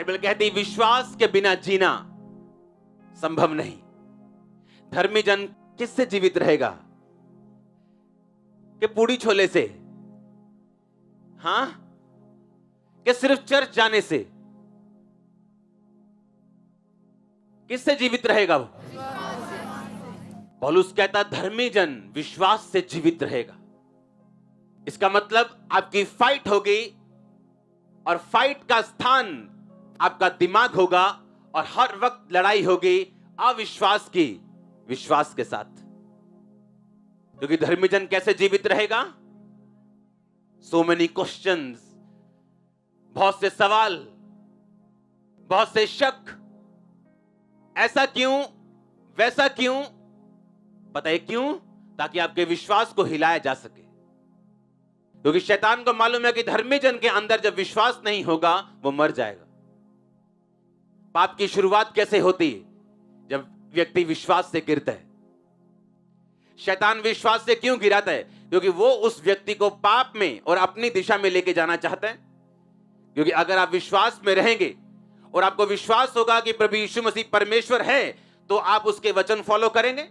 Bible कहती विश्वास के बिना जीना संभव नहीं। धर्मी जन किससे जीवित रहेगा? कि पूड़ी छोले से? हां, कि सिर्फ चर्च जाने से? किससे जीवित रहेगा वो? पौलुस कहता धर्मी जन विश्वास से जीवित रहेगा। इसका मतलब आपकी फाइट होगी और फाइट का स्थान आपका दिमाग होगा और हर वक्त लड़ाई होगी अविश्वास की विश्वास के साथ। क्योंकि धर्मी जन कैसे जीवित रहेगा? सो मेनी क्वेश्चंस, बहुत से सवाल, बहुत से शक। ऐसा क्यों, वैसा क्यों? पता है क्यों? ताकि आपके विश्वास को हिलाया जा सके। क्योंकि शैतान को मालूम है कि धर्मी जन के अंदर जब विश्वास नहीं होगा वो मर जाएगा। पाप की शुरुआत कैसे होती है? जब व्यक्ति विश्वास से गिरता है। शैतान विश्वास से क्यों गिराता है? क्योंकि वो उस व्यक्ति को पाप में और अपनी दिशा में लेके जाना चाहता है। क्योंकि अगर आप विश्वास में रहेंगे और आपको विश्वास होगा कि प्रभु यीशु मसीह परमेश्वर है, तो आप उसके वचन फॉलो करेंगे,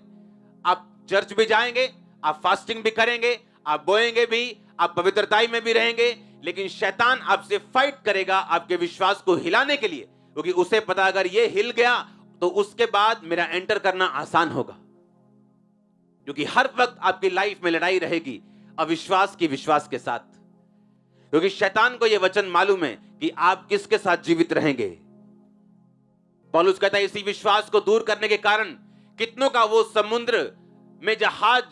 आप चर्च भी जाएंगे, आप फास्टिंग भी करेंगे, आप बोएंगे भी, आप पवित्रताई में भी रहेंगे। लेकिन शैतान आपसे फाइट करेगा आपके विश्वास को हिलाने के लिए, क्योंकि उसे पता अगर ये हिल गया तो उसके बाद मेरा एंटर करना आसान होगा। क्योंकि हर वक्त आपकी लाइफ में लड़ाई रहेगी अविश्वास की विश्वास के साथ। क्योंकि शैतान को यह वचन मालूम है कि आप किसके साथ जीवित रहेंगे। पौलुस कहता है इसी विश्वास को दूर करने के कारण कितनों का वो समुद्र में जहाज,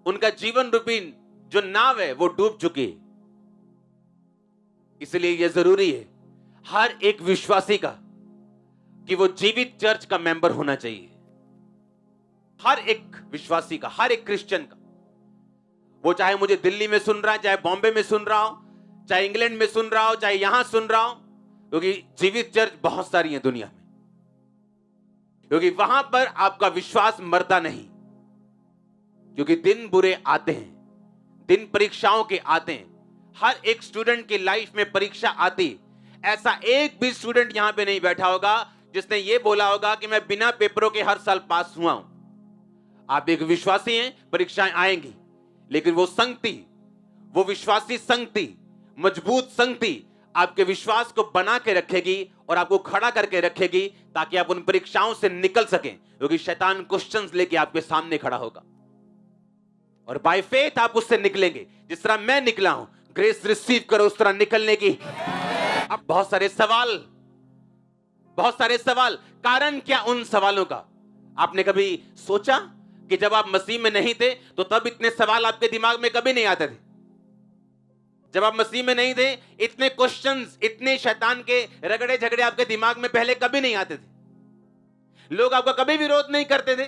उनका जीवन रूपी जो नाव है वो डूब चुकी। इसलिए यह जरूरी है हर एक विश्वासी का कि वो जीवित चर्च का मेंबर होना चाहिए। हर एक विश्वासी का, हर एक क्रिश्चियन का। वो चाहे मुझे दिल्ली में सुन रहा है, चाहे बॉम्बे में सुन रहा हो, चाहे इंग्लैंड में सुन रहा हो, चाहे यहां सुन रहा हो, क्योंकि जीवित चर्च बहुत सारी है दुनिया में। क्योंकि वहां पर आपका विश्वास मरता नहीं। क्योंकि दिन बुरे आते हैं, दिन परीक्षाओं के आते हैं। हर एक स्टूडेंट की लाइफ में परीक्षा आती। ऐसा एक भी स्टूडेंट यहां पे नहीं बैठा होगा जिसने ये बोला होगा कि मैं बिना पेपरों के हर साल पास हुआ हूं। आप एक विश्वासी हैं, परीक्षाएं आएंगी, लेकिन वो संगति, वो विश्वासी संगति, मजबूत संगति आपके विश्वास को बना के रखेगी और आपको खड़ा करके रखेगी ताकि आप उन परीक्षाओं से निकल सकें। क्योंकि शैतान क्वेश्चंस लेके आपके सामने खड़ा होगा और बाय फेथ आप उससे निकलेंगे। जिस तरह मैं निकला हूं, ग्रेस रिसीव करो उस तरह निकलने की। अब बहुत सारे सवाल, कारण क्या उन सवालों का? आपने कभी सोचा कि जब आप मसीह में नहीं थे तो तब इतने सवाल आपके दिमाग में कभी नहीं आते थे? जब आप मसीह में नहीं थे इतने क्वेश्चंस, इतने शैतान के रगड़े झगड़े आपके दिमाग में पहले कभी नहीं आते थे। लोग आपका कभी विरोध नहीं करते थे,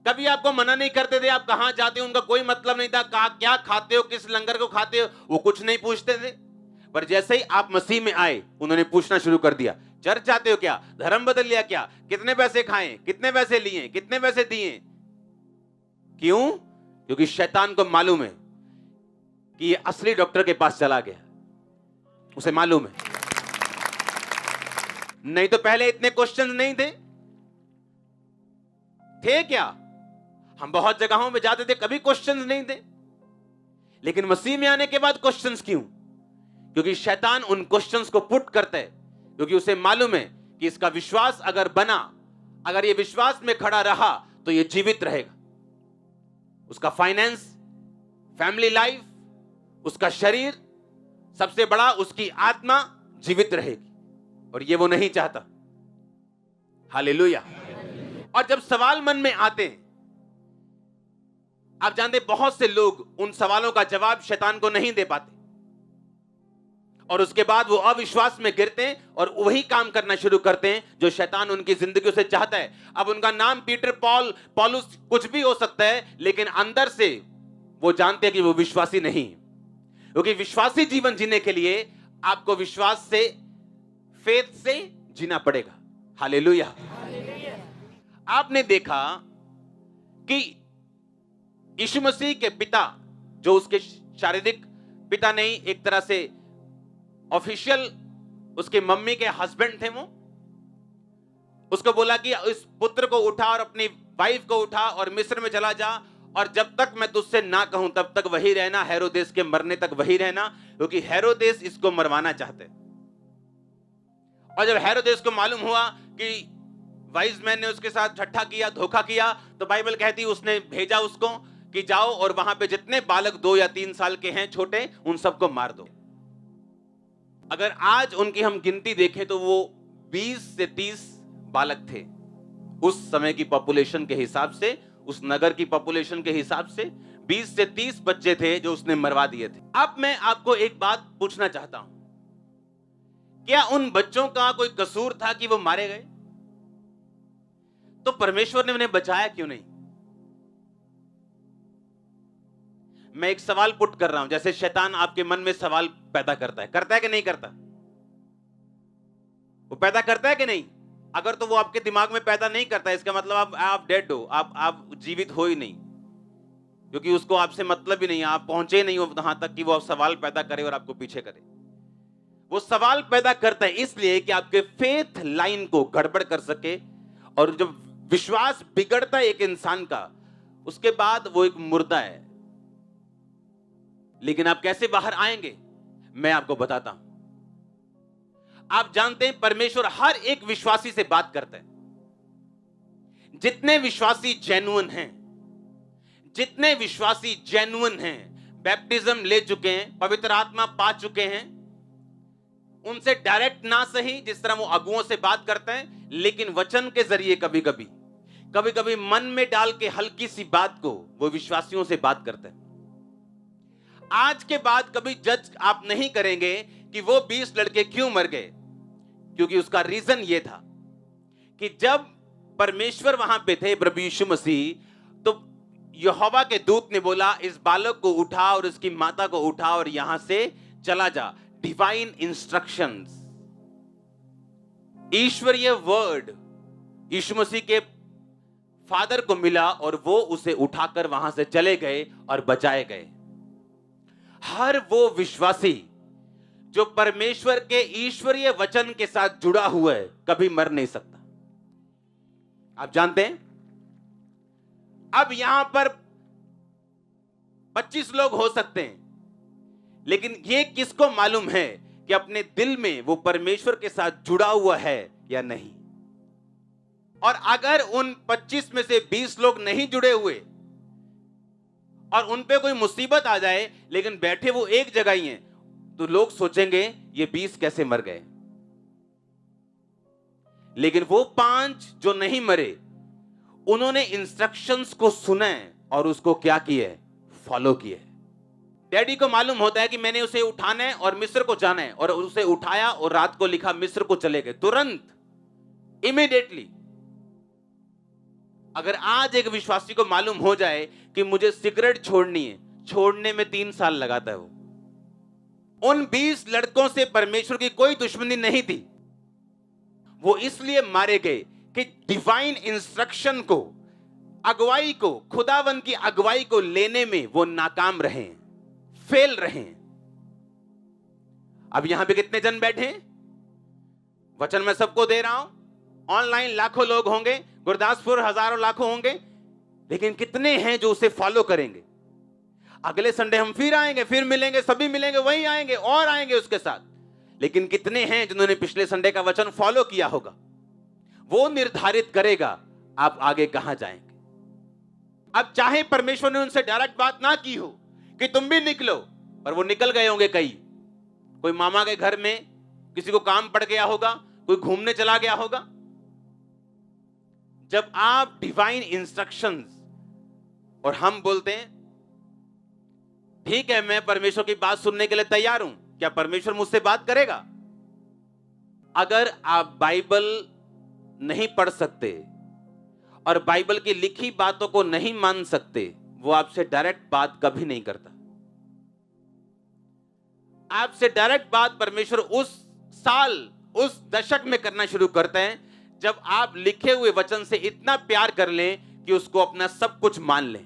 कभी आपको मना नहीं करते थे। आप कहां जाते हो उनका कोई मतलब नहीं था, कहा क्या खाते हो, किस लंगर को खाते हो, वो कुछ नहीं पूछते थे। पर जैसे ही आप मसीह में आए उन्होंने पूछना शुरू कर दिया, चर्च जाते हो क्या, धर्म बदल लिया क्या, कितने पैसे खाए, कितने पैसे लिए, कितने पैसे दिए। क्यों? क्योंकि शैतान को मालूम है कि ये असली डॉक्टर के पास चला गया, उसे मालूम है। नहीं तो पहले इतने क्वेश्चंस नहीं थे क्या? हम बहुत जगहों में जाते थे, कभी क्वेश्चंस नहीं थे। लेकिन मसीह में आने के बाद क्वेश्चंस क्यों? क्योंकि शैतान उन क्वेश्चंस को पुट करता है, क्योंकि उसे मालूम है कि इसका विश्वास अगर बना, अगर ये विश्वास में खड़ा रहा तो ये जीवित रहेगा। उसका फाइनेंस, फैमिली लाइफ, उसका शरीर, सबसे बड़ा उसकी आत्मा जीवित रहेगी और ये वो नहीं चाहता। हालेलुया। और जब सवाल मन में आते हैं, आप जानते बहुत से लोग उन सवालों का जवाब शैतान को नहीं दे पाते और उसके बाद वो अविश्वास में गिरते हैं और वही काम करना शुरू करते हैं जो शैतान उनकी जिंदगी से चाहता है। अब उनका नाम पीटर, पॉल, पौलुस कुछ भी हो सकता है, लेकिन अंदर से वो जानते हैं कि वो विश्वासी नहीं। क्योंकि विश्वासी जीवन जीने के लिए आपको विश्वास से, फेथ से जीना पड़ेगा। हालेलुया। आपने देखा कि यीशु मसीह के पिता, जो उसके शारीरिक पिता नहीं, एक तरह से ऑफिशियल उसके मम्मी के हस्बैंड थे वो, उसको बोला कि इस पुत्र को उठा और अपनी वाइफ को उठा और मिस्र में चला जा, और जब तक मैं तुझसे ना कहूं तब तक वही रहना, हेरोदेस के मरने तक वही रहना, क्योंकि हेरोदेस इसको मरवाना चाहते। और जब हेरोदेस को मालूम हुआ कि वाइज मैन ने उसके साथ ठट्ठा किया, धोखा किया, तो बाइबल कहती उसने भेजा उसको कि जाओ और वहां पे जितने बालक 2 या 3 साल के हैं छोटे, उन सबको मार दो। अगर आज उनकी हम गिनती देखें तो वो 20 से 30 बालक थे। उस समय की पॉपुलेशन के हिसाब से, उस नगर की पॉपुलेशन के हिसाब से 20 से 30 बच्चे थे जो उसने मरवा दिए थे। अब मैं आपको एक बात पूछना चाहता हूं, क्या उन बच्चों का कोई कसूर था कि वो मारे गए? तो परमेश्वर ने उन्हें बचाया क्यों नहीं? मैं एक सवाल पुट कर रहा हूं, जैसे शैतान आपके मन में सवाल पैदा करता है कि नहीं करता? वो पैदा करता है कि नहीं? अगर तो वो आपके दिमाग में पैदा नहीं करता, इसका मतलब आप डेड हो, आप जीवित हो ही नहीं, क्योंकि उसको आपसे मतलब ही नहीं, आप पहुंचे नहीं हो वहां तक कि वो सवाल पैदा करे और आपको पीछे करे। वो सवाल पैदा करता है इसलिए कि आपके फेथ लाइन को गड़बड़ कर सके, और जब विश्वास बिगड़ता है एक इंसान का, उसके बाद वो एक मुर्दा है। लेकिन आप कैसे बाहर आएंगे, मैं आपको बताता हूं। आप जानते हैं परमेश्वर हर एक विश्वासी से बात करता है। जितने विश्वासी जेन्युइन हैं, जितने विश्वासी जेन्युइन हैं, बैप्टिज्म ले चुके हैं, पवित्र आत्मा पा चुके हैं, उनसे डायरेक्ट ना सही जिस तरह वो अगुओं से बात करते हैं, लेकिन वचन के जरिए कभी कभी मन में डाल के हल्की सी बात को वो विश्वासियों से बात करते हैं। आज के बाद कभी जज आप नहीं करेंगे कि वो 20 लड़के क्यों मर गए, क्योंकि उसका रीजन ये था कि जब परमेश्वर वहां पे थे, प्रभु यीशु मसीह, तो यहोवा के दूत ने बोला इस बालक को उठा और इसकी माता को उठा और यहां से चला जा। डिवाइन इंस्ट्रक्शंस, ईश्वरीय वर्ड यीशु मसीह के फादर को मिला और वो उसे उठाकर वहां से चले गए और बचाए गए। हर वो विश्वासी जो परमेश्वर के ईश्वरीय वचन के साथ जुड़ा हुआ है कभी मर नहीं सकता। आप जानते हैं, अब यहां पर 25 लोग हो सकते हैं, लेकिन ये किसको मालूम है कि अपने दिल में वो परमेश्वर के साथ जुड़ा हुआ है या नहीं? और अगर उन 25 में से 20 लोग नहीं जुड़े हुए और उन पे कोई मुसीबत आ जाए, लेकिन बैठे वो एक जगह ही हैं, तो लोग सोचेंगे ये 20 कैसे मर गए। लेकिन वो 5 जो नहीं मरे, उन्होंने इंस्ट्रक्शंस को सुना है और उसको क्या किया है, फॉलो किया है। डैडी को मालूम होता है कि मैंने उसे उठाना है और मिस्र को जाना है, और उसे उठाया और रात को लिखा मिस्र को चले गए, तुरंत, इमीडिएटली। अगर आज एक विश्वासी को मालूम हो जाए कि मुझे सिगरेट छोड़नी है, छोड़ने में 3 साल लगाता है वो। उन 20 लड़कों से परमेश्वर की कोई दुश्मनी नहीं थी, वो इसलिए मारे गए कि डिवाइन इंस्ट्रक्शन को, अगुवाई को, खुदावन की अगुवाई को लेने में वो नाकाम रहे, फेल रहे। अब यहां पे कितने जन बैठे हैं? वचन मैं सबको दे रहा हूं, ऑनलाइन लाखों लोग होंगे, गुरदासपुर हजारों लाखों होंगे, लेकिन कितने हैं जो उसे फॉलो करेंगे? अगले संडे हम फिर आएंगे, फिर मिलेंगे, सभी मिलेंगे, वही आएंगे और आएंगे उसके साथ, लेकिन कितने हैं जिन्होंने पिछले संडे का वचन फॉलो किया होगा? वो निर्धारित करेगा आप आगे कहां जाएंगे। अब चाहे परमेश्वर ने उनसे डायरेक्ट बात ना की हो कि तुम भी निकलो, पर वो निकल गए होंगे। कोई मामा के घर में किसी को काम पड़ गया होगा, कोई घूमने चला गया होगा। जब आप डिवाइन इंस्ट्रक्शंस, और हम बोलते हैं ठीक है मैं परमेश्वर की बात सुनने के लिए तैयार हूं, क्या परमेश्वर मुझसे बात करेगा? अगर आप बाइबल नहीं पढ़ सकते और बाइबल की लिखी बातों को नहीं मान सकते, वो आपसे डायरेक्ट बात कभी नहीं करता। आपसे डायरेक्ट बात परमेश्वर उस साल, उस दशक में करना शुरू करते हैं जब आप लिखे हुए वचन से इतना प्यार कर लें कि उसको अपना सब कुछ मान लें।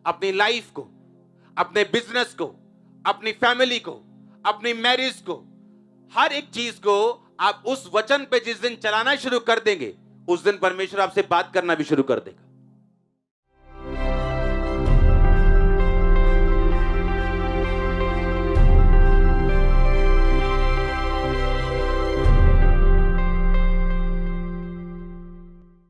अपनी लाइफ को, अपने बिजनेस को, अपनी फैमिली को, अपनी मैरिज को, हर एक चीज को आप उस वचन पे जिस दिन चलाना शुरू कर देंगे, उस दिन परमेश्वर आपसे बात करना भी शुरू कर देगा।